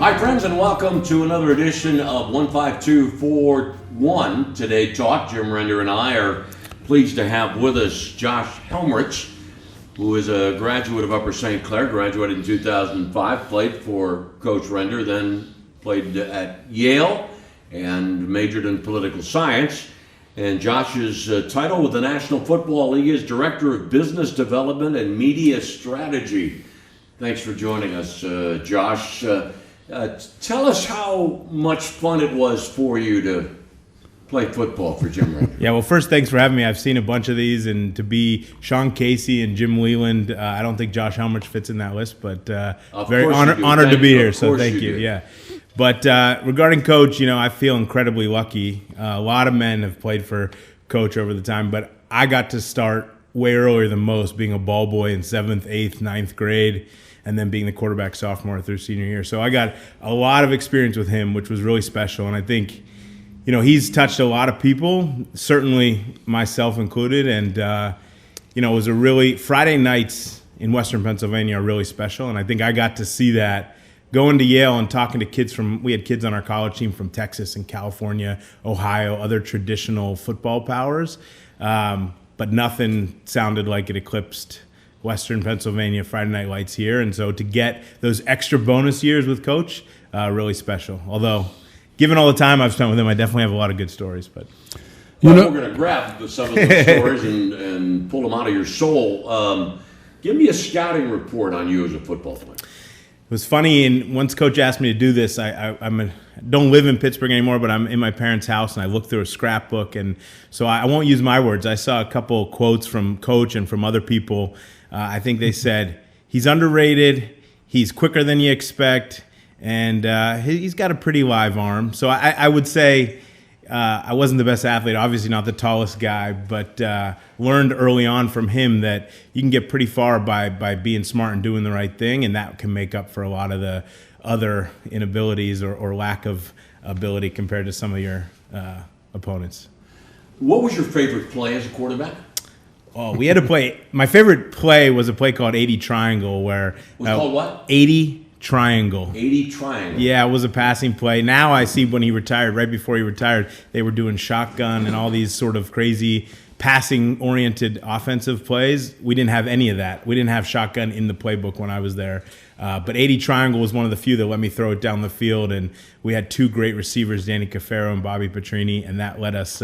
Hi, friends, and welcome to another edition of 15241 Today Talk. Jim Render and I are pleased to have with us Josh Helmrich, who is a graduate of Upper St. Clair, graduated in 2005, played for Coach Render, then played at Yale and majored in political science. And Josh's title with the National Football League is Director of Business Development and Media Strategy. Thanks for joining us, Josh. Tell us how much fun it was for you to play football for Jim Render. Yeah, well, first, thanks for having me. I've seen a bunch of these, and to be Sean Casey and Jim Leland, I don't think Josh Helmrich fits in that list, but very honored to be here, so thank you. Yeah. But regarding Coach, I feel incredibly lucky. A lot of men have played for Coach over the time, but I got to start way earlier than most, being a ball boy in 7th, 8th, 9th grade, and then being the quarterback sophomore through senior year. So I got a lot of experience with him, which was really special. And I think, he's touched a lot of people, certainly myself included. And, it was Friday nights in Western Pennsylvania are really special. And I think I got to see that going to Yale and talking to kids we had kids on our college team from Texas and California, Ohio, other traditional football powers. But nothing sounded like it eclipsed Western Pennsylvania Friday Night Lights here. And so to get those extra bonus years with Coach, really special. Although, given all the time I've spent with him, I definitely have a lot of good stories. But we're going to grab some of those stories and pull them out of your soul. Give me a scouting report on you as a football player. It was funny, and once Coach asked me to do this, I don't live in Pittsburgh anymore, but I'm in my parents' house, and I looked through a scrapbook, and so I won't use my words. I saw a couple quotes from Coach and from other people. I think they said, he's underrated, he's quicker than you expect, and he's got a pretty live arm. So I would say I wasn't the best athlete, obviously not the tallest guy, but learned early on from him that you can get pretty far by being smart and doing the right thing, and that can make up for a lot of the other inabilities or lack of ability compared to some of your opponents. What was your favorite play as a quarterback? Oh, we had to play. My favorite play was a play called 80 Triangle, where it was called what? 80 Triangle. 80 Triangle. Yeah, it was a passing play. Now I see when he retired, right before he retired, they were doing shotgun and all these sort of crazy passing-oriented offensive plays. We didn't have any of that. We didn't have shotgun in the playbook when I was there. But 80 Triangle was one of the few that let me throw it down the field, and we had two great receivers, Danny Cafaro and Bobby Petrini, and that let us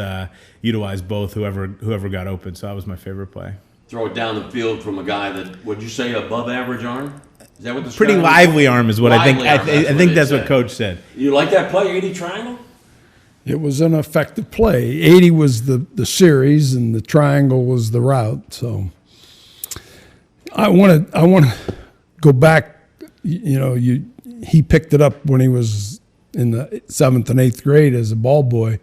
utilize both whoever got open. So that was my favorite play. Throw it down the field from a guy that, would you say, above average arm? Is that what the pretty lively arm is what I think. I think that's what Coach said. You like that play, 80 Triangle? It was an effective play. 80 was the series, and the triangle was the route. So I want to go back. He picked it up when he was in the 7th and 8th grade as a ball boy.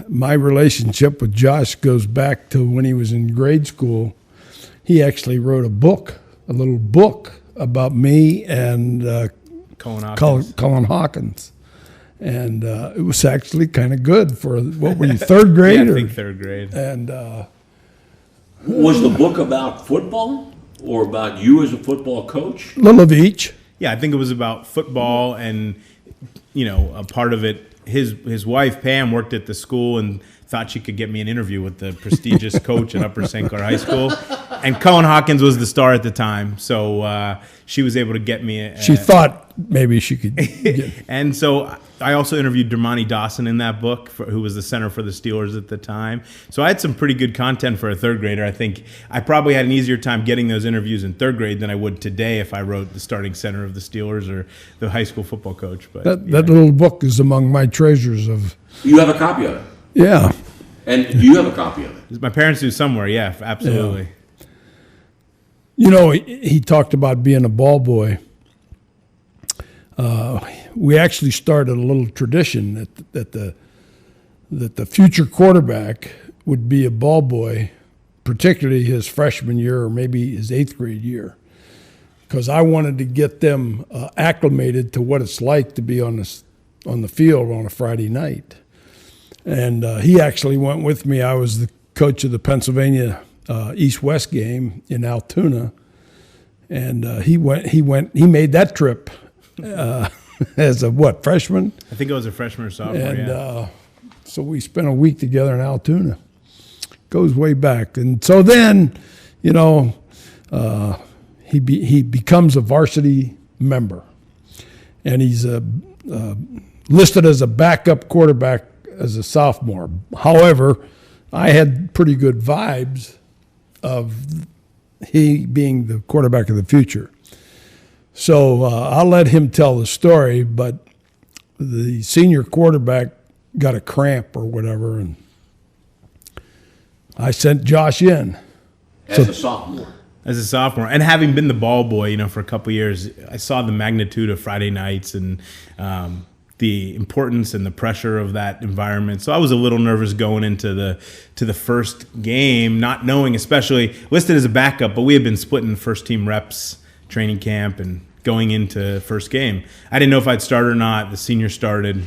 My relationship with Josh goes back to when he was in grade school. He actually wrote a little book about me and Cullen Hawkins. And it was actually kind of good for, what were you, 3rd grade? Yeah, I think 3rd grade. And was the book about football or about you as a football coach? A little of each. Yeah, I think it was about football, and a part of it. His wife Pam worked at the school and thought she could get me an interview with the prestigious coach at Upper St. Clair High School, and Cullen Hawkins was the star at the time, so she was able to get me. She thought maybe she could. And so I also interviewed Dermontti Dawson in that book, who was the center for the Steelers at the time. So I had some pretty good content for a 3rd grader. I think I probably had an easier time getting those interviews in 3rd grade than I would today if I wrote the starting center of the Steelers or the high school football coach. But that little book is among my treasures of. You have a copy of it? Yeah. And do you have a copy of it? My parents do somewhere, yeah, absolutely. Yeah. He talked about being a ball boy. We actually started a little tradition that the future quarterback would be a ball boy, particularly his freshman year or maybe his 8th grade year, because I wanted to get them acclimated to what it's like to be on the field on a Friday night. And he actually went with me. I was the coach of the Pennsylvania East-West game in Altoona, and he made that trip as a freshman? I think I was a freshman or sophomore. And so we spent a week together in Altoona. Goes way back, and so then, he becomes a varsity member, and he's listed as a backup quarterback as a sophomore. However, I had pretty good vibes of he being the quarterback of the future. So I'll let him tell the story, but the senior quarterback got a cramp or whatever, and I sent Josh in. As a sophomore. As a sophomore, and having been the ball boy, for a couple of years, I saw the magnitude of Friday nights and the importance and the pressure of that environment. So I was a little nervous going into the first game, not knowing, especially listed as a backup, but we had been splitting first team reps, training camp, and going into first game. I didn't know if I'd start or not. The senior started.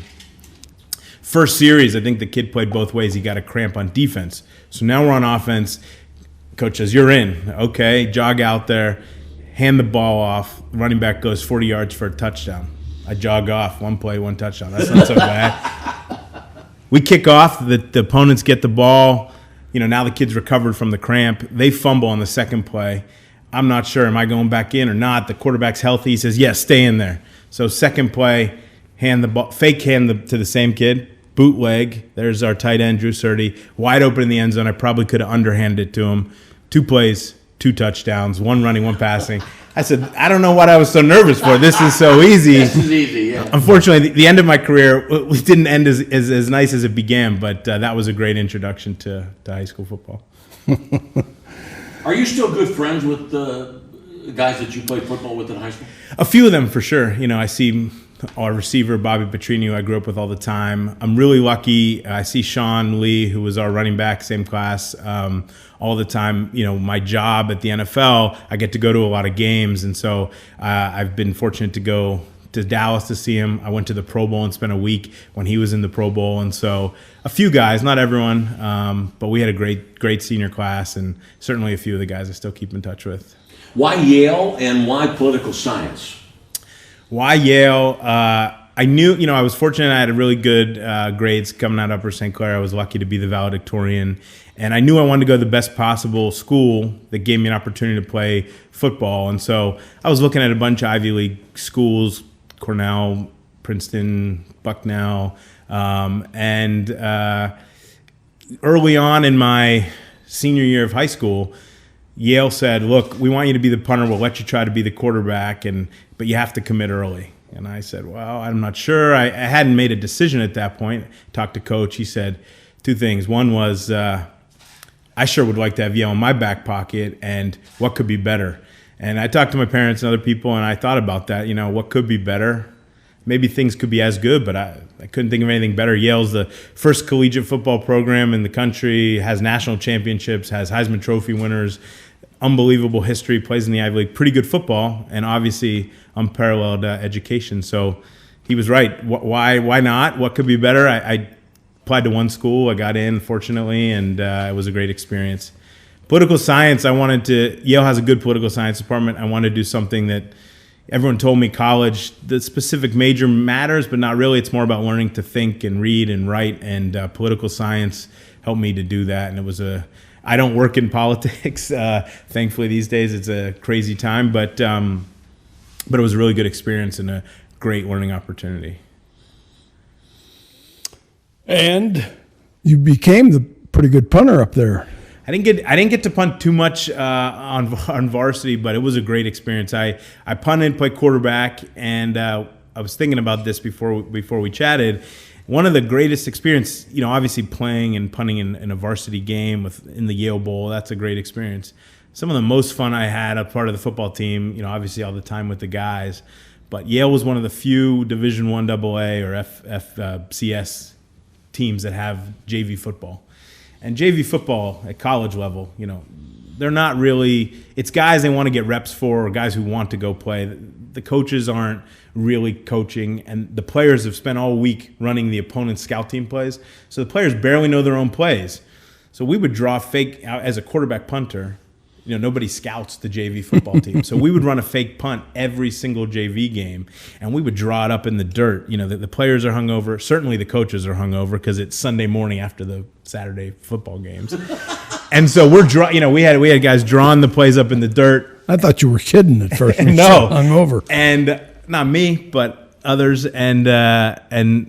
First series, I think the kid played both ways. He got a cramp on defense. So now we're on offense. Coach says, you're in. Okay, jog out there, hand the ball off. Running back goes 40 yards for a touchdown. I jog off. One play, one touchdown. That's not so bad. We kick off. The opponents get the ball. Now the kid's recovered from the cramp. They fumble on the second play. I'm not sure. Am I going back in or not? The quarterback's healthy. He says, yes, stay in there. So second play, hand the ball, fake hand to the same kid. Bootleg. There's our tight end, Drew Surdy, wide open in the end zone. I probably could have underhanded it to him. 2 plays, 2 touchdowns, 1 running, 1 passing. I said, I don't know what I was so nervous for. This is so easy. This is easy, yeah. Unfortunately, the end of my career didn't end as nice as it began, but that was a great introduction to high school football. Are you still good friends with the guys that you played football with in high school? A few of them, for sure. I see our receiver, Bobby Petrini, who I grew up with all the time. I'm really lucky. I see Sean Lee, who was our running back, same class, all the time. My job at the NFL, I get to go to a lot of games. And so I've been fortunate to go to Dallas to see him. I went to the Pro Bowl and spent a week when he was in the Pro Bowl. And so a few guys, not everyone, but we had a great senior class, and certainly a few of the guys I still keep in touch with. Why Yale and why political science? Why Yale? I knew, I was fortunate. I had a really good grades coming out of Upper St. Clair. I was lucky to be the valedictorian. And I knew I wanted to go to the best possible school that gave me an opportunity to play football. And so I was looking at a bunch of Ivy League schools, Cornell, Princeton, Bucknell. And early on in my senior year of high school, Yale said, look, we want you to be the punter. We'll let you try to be the quarterback, but you have to commit early. And I said, well, I'm not sure. I hadn't made a decision at that point. Talked to Coach. He said 2 things. One was I sure would like to have Yale in my back pocket, and what could be better? And I talked to my parents and other people, and I thought about that. What could be better? Maybe things could be as good, but I couldn't think of anything better. Yale's the first collegiate football program in the country, has national championships, has Heisman Trophy winners, unbelievable history, plays in the Ivy League, pretty good football, and obviously unparalleled education. So he was right. Why not? What could be better? I applied to one school. I got in, fortunately, and it was a great experience. Political science, Yale has a good political science department. I wanted to do something that everyone told me college, the specific major matters, but not really. It's more about learning to think and read and write, and political science helped me to do that. And it was I don't work in politics, thankfully these days. It's a crazy time, but it was a really good experience and a great learning opportunity. And you became the pretty good punter up there. I didn't get to punt too much on varsity, but it was a great experience. I punted, played quarterback, and I was thinking about this before we chatted. One of the greatest experience, obviously playing and punting in a varsity game in the Yale Bowl, that's a great experience. Some of the most fun I had a part of the football team, obviously all the time with the guys, but Yale was one of the few Division I AA or FCS teams that have JV football. And JV football at college level, they're not really, it's guys they want to get reps for or guys who want to go play. The coaches aren't really coaching, and the players have spent all week running the opponent's scout team plays. So the players barely know their own plays. So we would draw fake out as a quarterback punter. nobody scouts the JV football team. So we would run a fake punt every single JV game, and we would draw it up in the dirt. The players are hungover. Certainly the coaches are hungover because it's Sunday morning after the Saturday football games. And so we had guys drawing the plays up in the dirt. I thought you were kidding at first. No, hungover. And not me, but others. And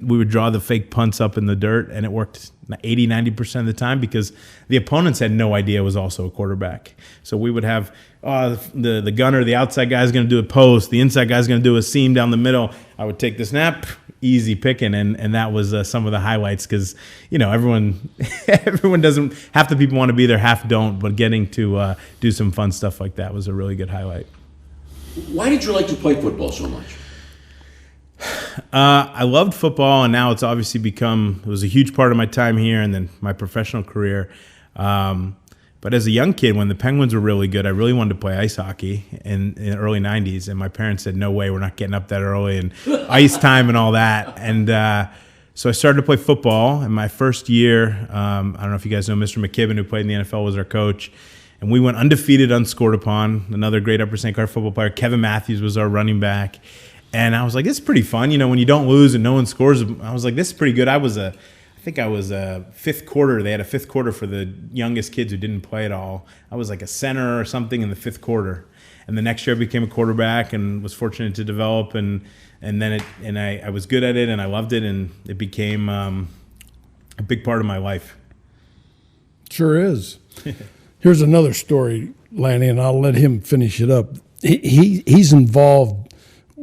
we would draw the fake punts up in the dirt, and it worked 80-90% of the time because the opponents had no idea it was also a quarterback. So we would have the gunner, the outside guy is going to do a post, the inside guy is going to do a seam down the middle. I would take the snap, easy picking, and that was some of the highlights because everyone doesn't, half the people want to be there, half don't, but getting to do some fun stuff like that was a really good highlight. Why did you like to play football so much? I loved football, and now it's obviously it was a huge part of my time here and then my professional career. But as a young kid, when the Penguins were really good, I really wanted to play ice hockey in the early 90s. And my parents said, no way, we're not getting up that early and ice time and all that. And so I started to play football. In my first year, I don't know if you guys know Mr. McKibben, who played in the NFL, was our coach. And we went undefeated, unscored upon. Another great Upper St. Clair football player, Kevin Matthews, was our running back. And I was like, this is pretty fun. When you don't lose and no one scores, I was like, this is pretty good. I think I was a fifth quarter. They had a fifth quarter for the youngest kids who didn't play at all. I was like a center or something in the fifth quarter. And the next year I became a quarterback and was fortunate to develop. And then I was good at it and I loved it. And it became a big part of my life. Sure is. Here's another story, Lanny, and I'll let him finish it up. He's involved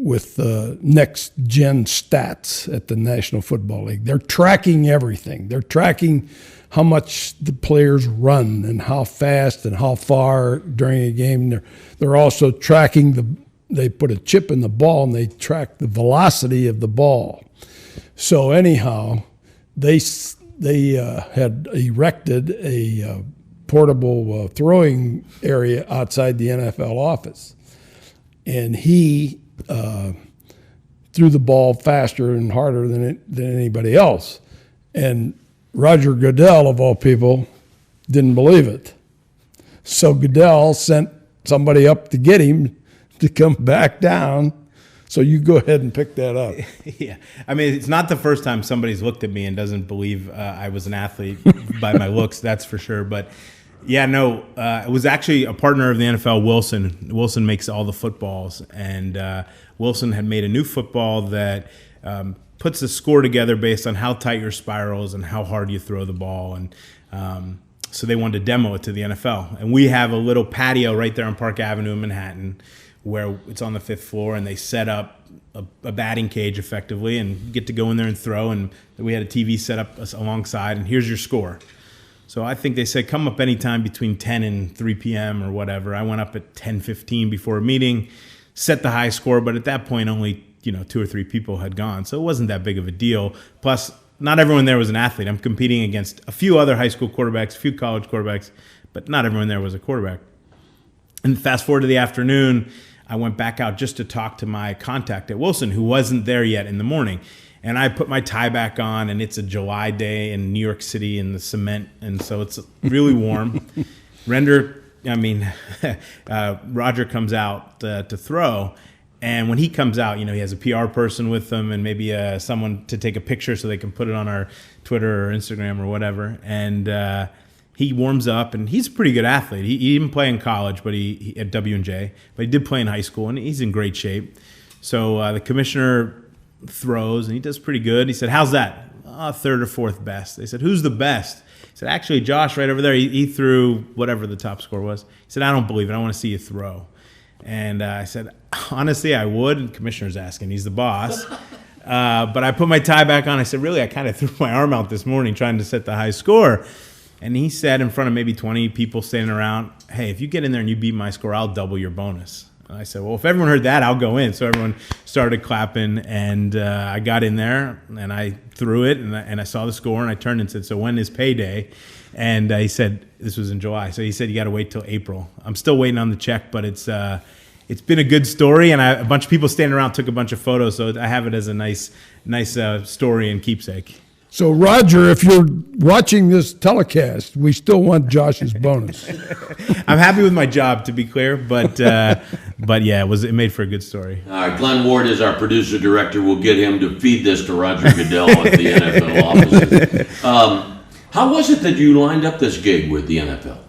with next gen stats at the National Football League. They're tracking everything. They're tracking how much the players run and how fast and how far during a game. They're also tracking they put a chip in the ball and they track the velocity of the ball. So anyhow, they had erected a portable throwing area outside the NFL office, and he threw the ball faster and harder than anybody else. And Roger Goodell, of all people, didn't believe it. So Goodell sent somebody up to get him to come back down. So you go ahead and pick that up. Yeah. I mean, it's not the first time somebody's looked at me and doesn't believe I was an athlete by my looks, that's for sure. But yeah, no, it was actually a partner of the NFL, Wilson. Wilson makes all the footballs, and Wilson had made a new football that puts the score together based on how tight your spirals and how hard you throw the ball. And so they wanted to demo it to the NFL. And we have a little patio right there on Park Avenue in Manhattan where it's on the 5th floor, and they set up a batting cage effectively and you get to go in there and throw. And we had a TV set up alongside, and here's your score. So I think they said, come up anytime between 10 and 3 p.m. or whatever. I went up at 10:15 before a meeting, set the high score, but at that point only 2 or 3 people had gone. So it wasn't that big of a deal. Plus, not everyone there was an athlete. I'm competing against a few other high school quarterbacks, a few college quarterbacks, but not everyone there was a quarterback. And fast forward to the afternoon, I went back out just to talk to my contact at Wilson, who wasn't there yet in the morning. And I put my tie back on, and it's a July day in New York City in the cement, and so it's really warm. Roger comes out to throw, and when he comes out, he has a PR person with him and maybe someone to take a picture so they can put it on our Twitter or Instagram or whatever. And he warms up, and he's a pretty good athlete. He didn't play in college, but he at W&J, but he did play in high school, and he's in great shape. So the commissioner throws, and he does pretty good. He said, how's that? Third or fourth best. They said, who's the best? He said, actually, Josh right over there, he threw whatever the top score was. He said, I don't believe it. I want to see you throw. And I said, honestly, I would. And the commissioner's asking. He's the boss. But I put my tie back on. I said, really, I kind of threw my arm out this morning trying to set the high score. And he said in front of maybe 20 people standing around, hey, if you get in there and you beat my score, I'll double your bonus. And I said, well, if everyone heard that, I'll go in. So everyone started clapping, and I got in there, and I threw it, and I saw the score, and I turned and said, so when is payday? And he said, this was in July. So he said, you got to wait till April. I'm still waiting on the check, but it's been a good story, and a bunch of people standing around took a bunch of photos, so I have it as a nice story and keepsake. So, Roger, if you're watching this telecast, we still want Josh's bonus. I'm happy with my job, to be clear, but yeah, it made for a good story. All right, Glenn Ward is our producer director. We'll get him to feed this to Roger Goodell at the NFL offices. How was it that you lined up this gig with the NFL?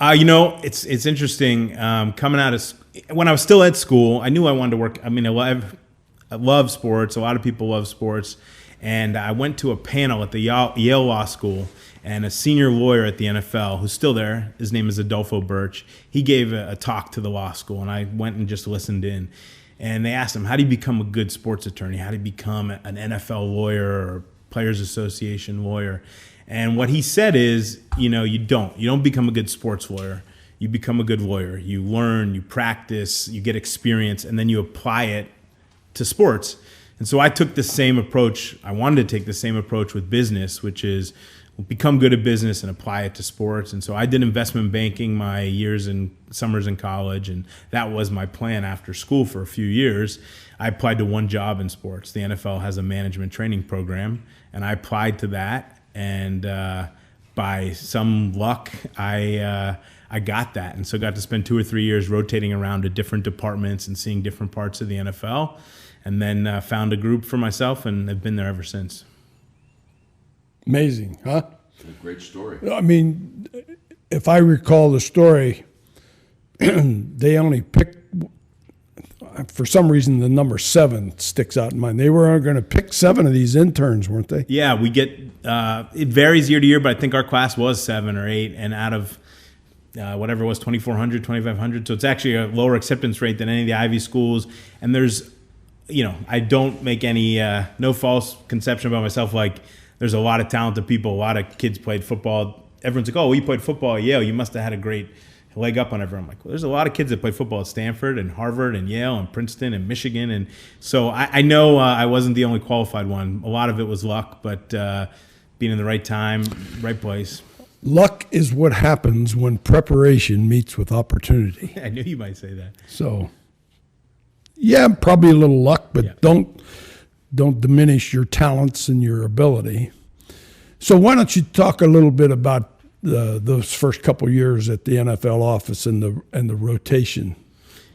It's interesting. Coming out of when I was still at school, I knew I wanted to work. I mean, I love sports. A lot of people love sports. And I went to a panel at the Yale Law School, and a senior lawyer at the NFL, who's still there, his name is Adolfo Birch, he gave a talk to the law school, and I went and just listened in. And they asked him, how do you become a good sports attorney? How do you become an NFL lawyer or Players Association lawyer? And what he said is, you don't become a good sports lawyer. You become a good lawyer. You learn, you practice, you get experience, and then you apply it to sports. And so I took the same approach. I wanted to take the same approach with business, which is become good at business and apply it to sports. And so I did investment banking my years and summers in college, and that was my plan after school for a few years. I applied to one job in sports. The NFL has a management training program, and I applied to that. And by some luck, I got that. And so got to spend 2 or 3 years rotating around to different departments and seeing different parts of the NFL. And then found a group for myself, and have been there ever since. Amazing, huh? A great story. I mean, if I recall the story, they only picked, for some reason, the number 7 sticks out in mind. They were going to pick 7 of these interns, weren't they? Yeah, we get, it varies year to year, but I think our class was 7 or 8, and out of whatever it was, 2,400, 2,500. So it's actually a lower acceptance rate than any of the Ivy schools. And there's, I don't make any, no false conception about myself. Like, there's a lot of talented people. A lot of kids played football. Everyone's like, oh, you played football at Yale. You must have had a great leg up on everyone. I'm like, well, there's a lot of kids that played football at Stanford and Harvard and Yale and Princeton and Michigan. And so I know I wasn't the only qualified one. A lot of it was luck, but being in the right time, right place. Luck is what happens when preparation meets with opportunity. I knew you might say that. So, yeah, probably a little luck, but yeah. Don't diminish your talents and your ability. So why don't you talk a little bit about those first couple years at the NFL office and the rotation?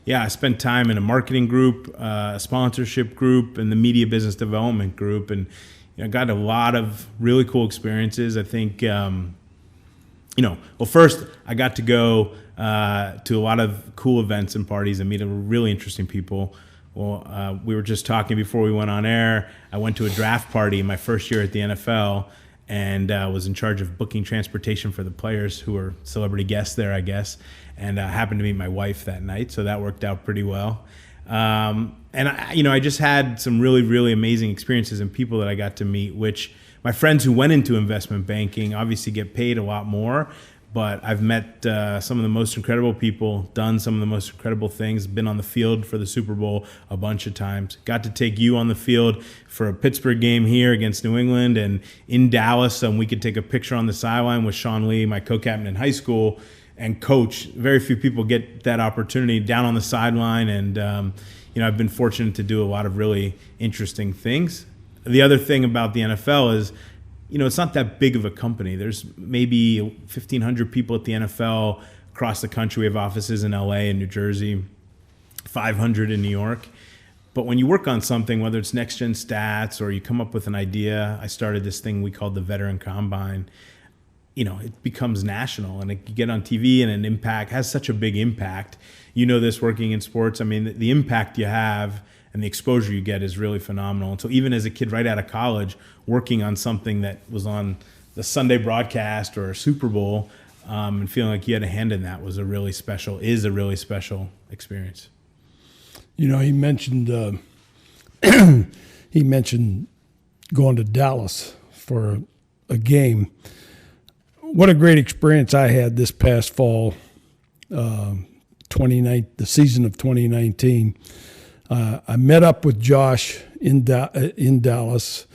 Yeah, I spent time in a marketing group, a sponsorship group, and the media business development group, and got a lot of really cool experiences. I think, first I got to go to a lot of cool events and parties and meet really interesting people. Well, we were just talking before we went on air. I went to a draft party my first year at the NFL, and was in charge of booking transportation for the players who were celebrity guests there, I guess. And happened to meet my wife that night, so that worked out pretty well. And I just had some really, really amazing experiences and people that I got to meet, which my friends who went into investment banking obviously get paid a lot more. But I've met some of the most incredible people, done some of the most incredible things, been on the field for the Super Bowl a bunch of times. Got to take you on the field for a Pittsburgh game here against New England, and in Dallas, we could take a picture on the sideline with Sean Lee, my co-captain in high school, and coach. Very few people get that opportunity down on the sideline, and I've been fortunate to do a lot of really interesting things. The other thing about the NFL is, it's not that big of a company. There's maybe 1,500 people at the NFL across the country. We have offices in LA and New Jersey, 500 in New York. But when you work on something, whether it's next-gen stats or you come up with an idea, I started this thing we called the Veteran Combine. It becomes national, and you get on TV, and has such a big impact. This working in sports. I mean, the impact you have and the exposure you get is really phenomenal. And so even as a kid right out of college, working on something that was on the Sunday broadcast or a Super Bowl, and feeling like you had a hand in that is a really special experience. He mentioned going to Dallas for a game. What a great experience I had this past fall, the season of 2019. I met up with Josh in Dallas,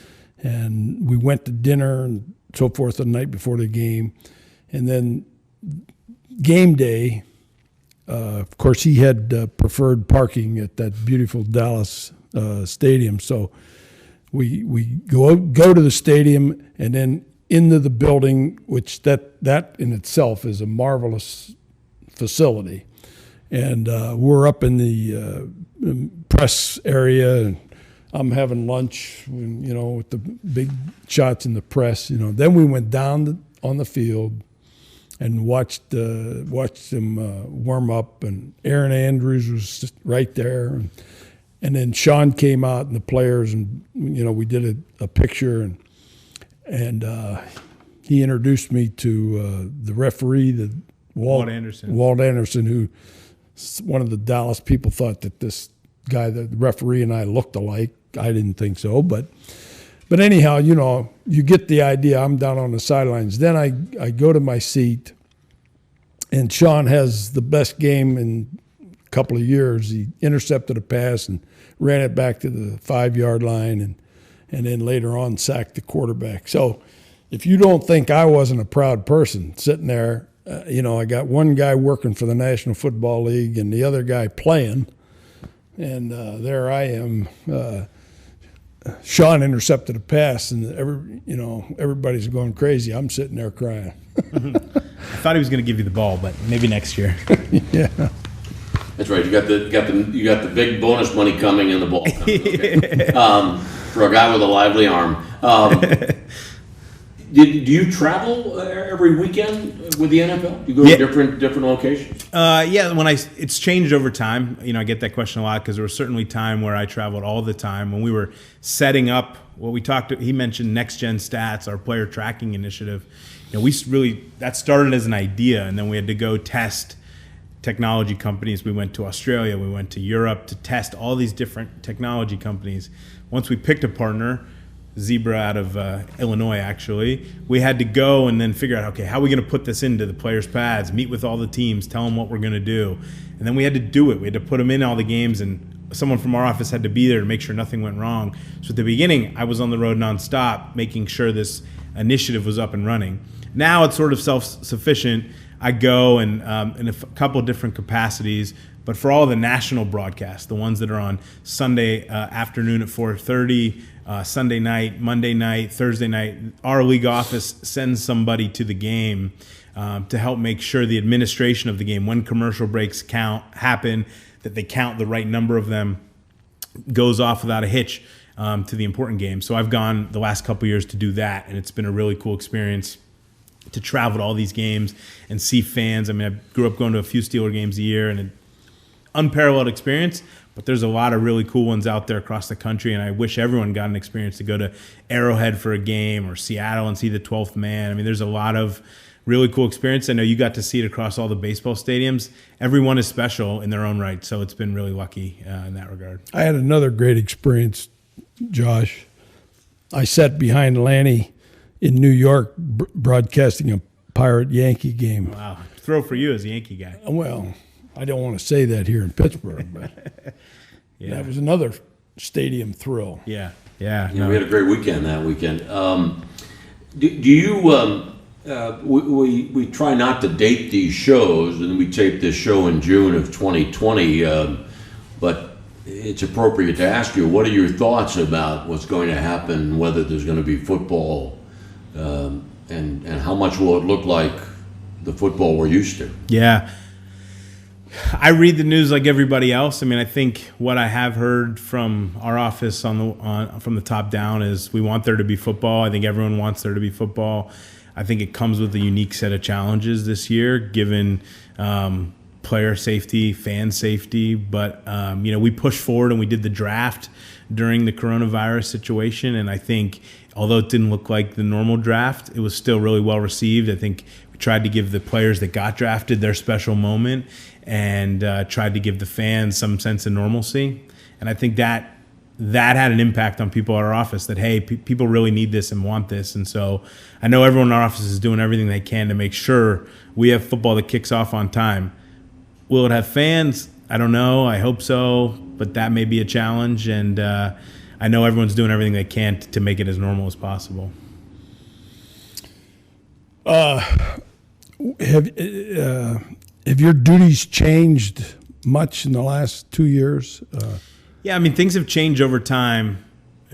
and we went to dinner and so forth the night before the game. And then game day, of course, he had preferred parking at that beautiful Dallas stadium. So we go to the stadium and then into the building, which that in itself is a marvelous facility. And we're up in the press area, and I'm having lunch, with the big shots in the press. Then we went down on the field and watched them warm up, and Aaron Andrews was just right there, and then Sean came out and the players, and we did a picture, and he introduced me to the referee, Walt Anderson, who one of the Dallas people thought that this guy, the referee, and I looked alike. I didn't think so, but anyhow, you get the idea. I'm down on the sidelines. Then I go to my seat, and Sean has the best game in a couple of years. He intercepted a pass and ran it back to the 5-yard line, and then later on sacked the quarterback. So if you don't think I wasn't a proud person sitting there, I got one guy working for the National Football League and the other guy playing, and there I am. Sean intercepted a pass, and everybody's going crazy. I'm sitting there crying. I thought he was going to give you the ball, but maybe next year. Yeah, that's right. You got the big bonus money coming in the ball. Okay. For a guy with a lively arm. Do you travel every weekend with the NFL? You go to different locations? Yeah, it's changed over time. I get that question a lot because there was certainly time where I traveled all the time. When we were setting up what we talked to, he mentioned Next Gen Stats, our player tracking initiative. That started as an idea, and then we had to go test technology companies. We went to Australia, we went to Europe to test all these different technology companies. Once we picked a partner, Zebra out of Illinois, actually, we had to go and then figure out, okay, how are we going to put this into the players' pads, meet with all the teams, tell them what we're going to do. And then we had to do it. We had to put them in all the games, and someone from our office had to be there to make sure nothing went wrong. So at the beginning, I was on the road nonstop, making sure this initiative was up and running. Now it's sort of self-sufficient. I go and in a couple of different capacities, but for all the national broadcasts, the ones that are on Sunday afternoon at 4:30, Sunday night, Monday night, Thursday night, our league office sends somebody to the game to help make sure the administration of the game, when commercial breaks happen, that they count the right number of them, goes off without a hitch to the important games. So I've gone the last couple of years to do that, and it's been a really cool experience to travel to all these games and see fans. I mean, I grew up going to a few Steeler games a year, and an unparalleled experience. But there's a lot of really cool ones out there across the country, and I wish everyone got an experience to go to Arrowhead for a game or Seattle and see the 12th man. I mean, there's a lot of really cool experience. I know you got to see it across all the baseball stadiums. Everyone is special in their own right, so it's been really lucky in that regard. I had another great experience, Josh. I sat behind Lanny in New York broadcasting a Pirate-Yankee game. Wow. Throw for you as a Yankee guy. Well, I don't want to say that here in Pittsburgh, but yeah, that was another stadium thrill. Yeah. We had a great weekend that weekend. Do you? We try not to date these shows, and we taped this show in June of 2020. But it's appropriate to ask you, what are your thoughts about what's going to happen? Whether there's going to be football, and how much will it look like the football we're used to? Yeah. I read the news like everybody else. I mean, I think what I have heard from our office from the top down is we want there to be football. I think everyone wants there to be football. I think it comes with a unique set of challenges this year, given player safety, fan safety. But we pushed forward and we did the draft during the coronavirus situation, and I think although it didn't look like the normal draft, it was still really well received. I think we tried to give the players that got drafted their special moment, and tried to give the fans some sense of normalcy. And I think that had an impact on people at our office, that, hey, people really need this and want this. And so I know everyone in our office is doing everything they can to make sure we have football that kicks off on time. Will it have fans? I don't know. I hope so, but that may be a challenge. And I know everyone's doing everything they can to make it as normal as possible. Have your duties changed much in the last 2 years? Yeah, I mean, things have changed over time.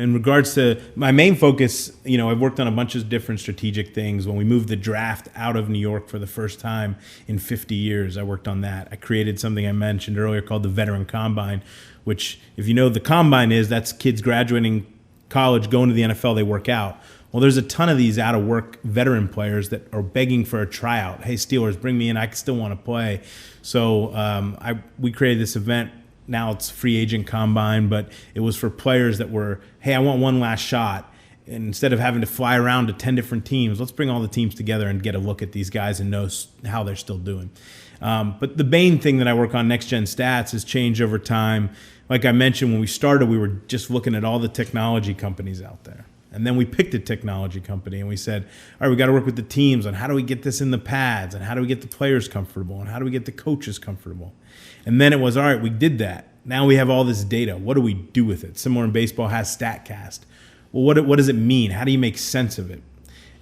in regards to my main focus, I've worked on a bunch of different strategic things. When we moved the draft out of New York for the first time in 50 years, I worked on that. I created something I mentioned earlier called the Veteran Combine, which, if you know what the Combine is, that's kids graduating college, going to the NFL, they work out. Well, there's a ton of these out-of-work veteran players that are begging for a tryout. Hey, Steelers, bring me in. I still want to play. So we created this event. Now it's free agent combine, but it was for players that were, hey, I want one last shot. And instead of having to fly around to 10 different teams, let's bring all the teams together and get a look at these guys and know how they're still doing. But the main thing that I work on, Next Gen Stats, has changed over time. Like I mentioned, when we started, we were just looking at all the technology companies out there. And then we picked a technology company and we said, all right, we got to work with the teams on how do we get this in the pads, and how do we get the players comfortable, and how do we get the coaches comfortable. And then it was, all right, we did that. Now we have all this data. What do we do with it? Similar in baseball has StatCast. Well, what does it mean? How do you make sense of it?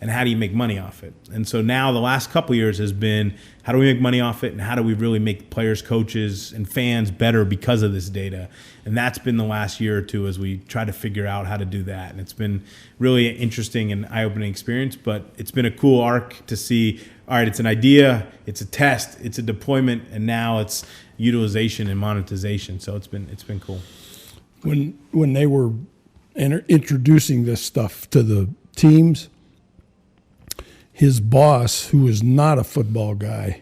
And how do you make money off it? And so now the last couple of years has been, how do we make money off it, and how do we really make players, coaches, and fans better because of this data? And that's been the last year or two as we try to figure out how to do that. And it's been really an interesting and eye-opening experience, but it's been a cool arc to see, all right, it's an idea, it's a test, it's a deployment, and now it's utilization and monetization. So it's been cool. When they were introducing this stuff to the teams, his boss, who is not a football guy,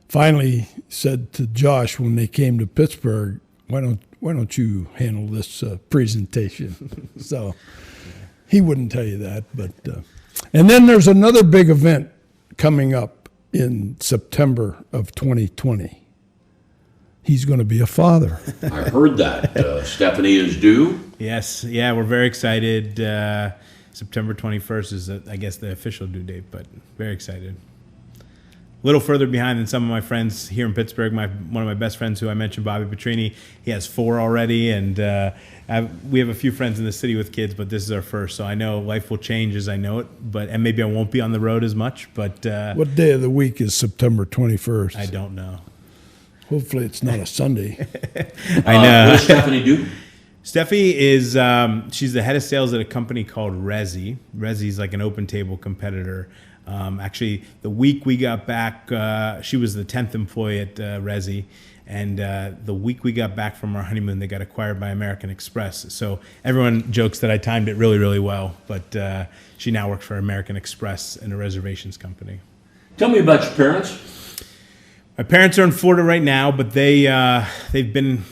finally said to Josh when they came to Pittsburgh, why don't you handle this presentation? So he wouldn't tell you that. But and then there's another big event coming up in September of 2020. He's going to be a father. I heard that. Stephanie is due. Yes. Yeah, we're very excited. September 21st is, I guess, the official due date, but very excited. A little further behind than some of my friends here in Pittsburgh. One of my best friends, who I mentioned, Bobby Petrini, he has 4 already, and we have a few friends in the city with kids, but this is our first, so I know life will change as I know it, and maybe I won't be on the road as much. But what day of the week is September 21st? I don't know. Hopefully it's not a Sunday. I know. What does Stephanie do? Steffi is she's the head of sales at a company called Resi. Resi's like an open table competitor. Actually, the week we got back, she was the 10th employee at Resi. And the week we got back from our honeymoon, they got acquired by American Express. So everyone jokes that I timed it really, really well. But she now works for American Express in a reservations company. Tell me about your parents. My parents are in Florida right now, but they've been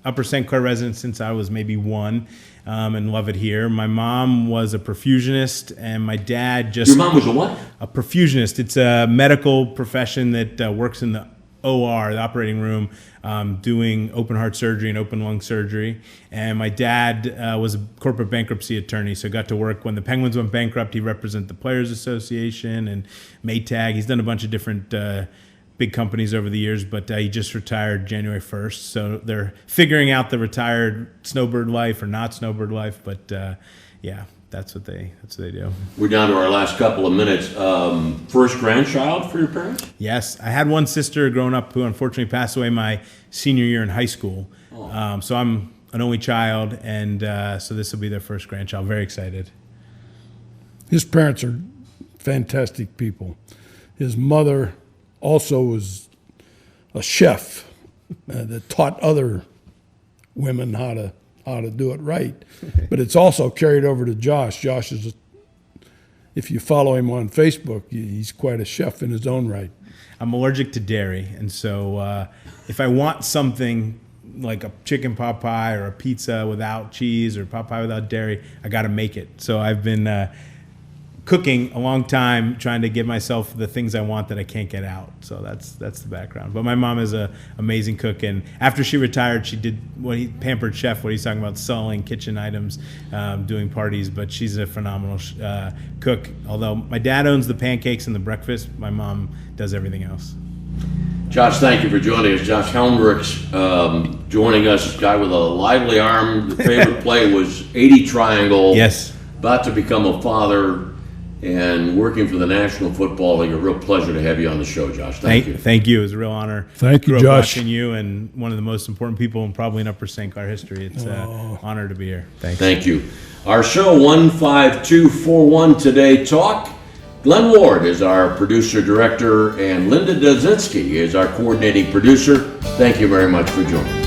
Upper St. Clair resident since I was maybe 1, and love it here. My mom was a perfusionist, and my dad just... Your mom was a what? A perfusionist. It's a medical profession that works in the OR, the operating room, doing open heart surgery and open lung surgery. And my dad was a corporate bankruptcy attorney, so got to work when the Penguins went bankrupt. He represented the Players Association and Maytag. He's done a bunch of different big companies over the years, but he just retired January 1st. So they're figuring out the retired snowbird life or not snowbird life. But yeah, that's what they do. We're down to our last couple of minutes. First grandchild for your parents? Yes, I had one sister growing up who unfortunately passed away my senior year in high school. Oh. So I'm an only child, and so this will be their first grandchild. Very excited. His parents are fantastic people. His mother also was a chef that taught other women how to do it right. But it's also carried over to Josh. Josh is, if you follow him on Facebook, he's quite a chef in his own right. I'm allergic to dairy, and so if I want something like a chicken pot pie or a pizza without cheese or pot pie without dairy, I got to make it. So I've been cooking a long time, trying to give myself the things I want that I can't get out. So that's the background. But my mom is an amazing cook, and after she retired, she did pampered chef, what he's talking about, selling kitchen items, doing parties. But she's a phenomenal cook. Although my dad owns the pancakes and the breakfast, my mom does everything else. Josh, thank you for joining us. Josh Helmrich joining us, guy with a lively arm. The favorite play was 80 triangle. Yes. About to become a father. and working for the National Football League. A real pleasure to have you on the show, Josh. Thank you. Thank you. It was a real honor. Thank you, Grew up Josh. watching you, and one of the most important people, and probably in Upper St. Clair history. It's an honor to be here. Thanks. Thank you. Our show 15241 Today Talk. Glenn Ward is our producer director, and Linda Dudzinski is our coordinating producer. Thank you very much for joining us.